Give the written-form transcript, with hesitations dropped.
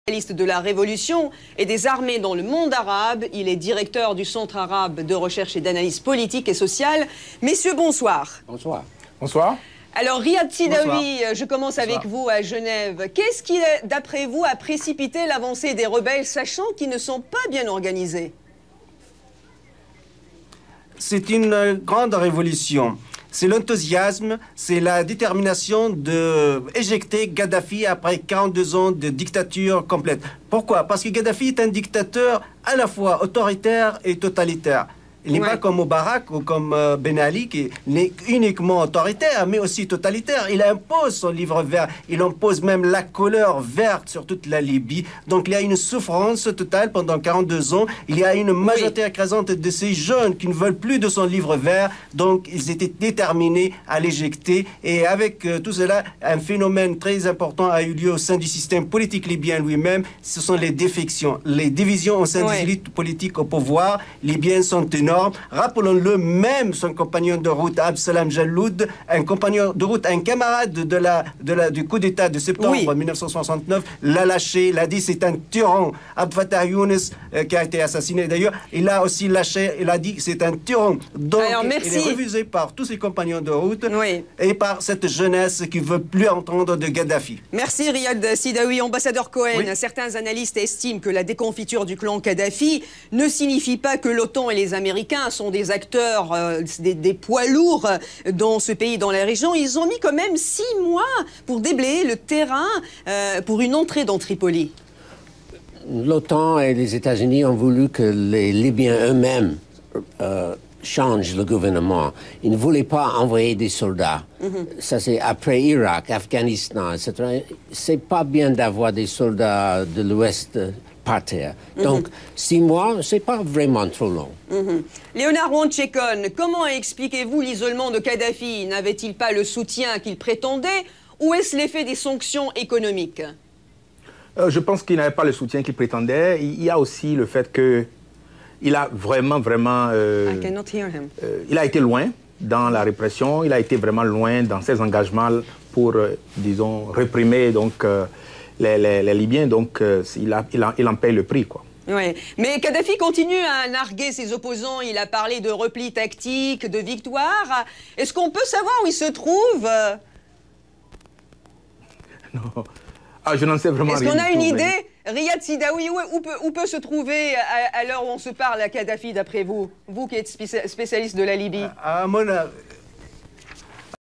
Spécialiste de la révolution et des armées dans le monde arabe. Il est directeur du Centre arabe de recherche et d'analyse politique et sociale. Messieurs, bonsoir. Bonsoir. Bonsoir. Alors, Riyad Sidaoui, je commence avec vous à Genève. Qu'est-ce qui, d'après vous, a précipité l'avancée des rebelles, sachant qu'ils ne sont pas bien organisés? C'est une grande révolution. C'est l'enthousiasme, c'est la détermination d'éjecter Kadhafi après 42 ans de dictature complète. Pourquoi? Parce que Kadhafi est un dictateur à la fois autoritaire et totalitaire. Il n'est pas comme Moubarak ou comme Ben Ali, qui n'est uniquement autoritaire, mais aussi totalitaire. Il impose son livre vert. Il impose même la couleur verte sur toute la Libye. Donc il y a une souffrance totale pendant 42 ans. Il y a une majorité écrasante de ces jeunes qui ne veulent plus de son livre vert. Donc ils étaient déterminés à l'éjecter. Et avec tout cela, un phénomène très important a eu lieu au sein du système politique libyen lui-même. Ce sont les défections, les divisions au sein des élites politiques au pouvoir libyennes sont énormes. Rappelons-le, même son compagnon de route, Absalam Jalloud, un compagnon de route, un camarade du coup d'État de septembre 1969, l'a lâché, l'a dit c'est un tyran. Abd Fattah Younes, qui a été assassiné d'ailleurs, il a aussi lâché, il a dit c'est un tyran. Donc, il est refusé par tous ses compagnons de route et par cette jeunesse qui ne veut plus entendre de Kadhafi. Merci Riyad Sidaoui. Ambassadeur Cohen, certains analystes estiment que la déconfiture du clan Kadhafi ne signifie pas que l'OTAN et les Américains sont des acteurs, des poids lourds dans ce pays, dans la région. Ils ont mis quand même 6 mois pour déblayer le terrain pour une entrée dans Tripoli. L'OTAN et les États-Unis ont voulu que les Libyens eux-mêmes changent le gouvernement. Ils ne voulaient pas envoyer des soldats. Ça, c'est après Irak, Afghanistan, etc. C'est pas bien d'avoir des soldats de l'Ouest par terre. Donc, 6 mois, c'est pas vraiment trop long. Léonard Wantchekon, comment expliquez-vous l'isolement de Kadhafi? N'avait-il pas le soutien qu'il prétendait ou est-ce l'effet des sanctions économiques? Je pense qu'il n'avait pas le soutien qu'il prétendait. Il y a aussi le fait qu'il a vraiment... I cannot hear him. Il a été loin dans la répression. Il a été vraiment loin dans ses engagements pour, disons, réprimer donc, les Libyens. Donc, il en paye le prix, quoi. Oui, mais Kadhafi continue à narguer ses opposants. Il a parlé de repli tactique, de victoire. Est-ce qu'on peut savoir où il se trouve? Non. Ah, je n'en sais vraiment rien. Est-ce qu'on a une idée? Riyad Sidaoui, où peut se trouver, à l'heure où on se parle, à Kadhafi, d'après vous? Vous qui êtes spécialiste de la Libye.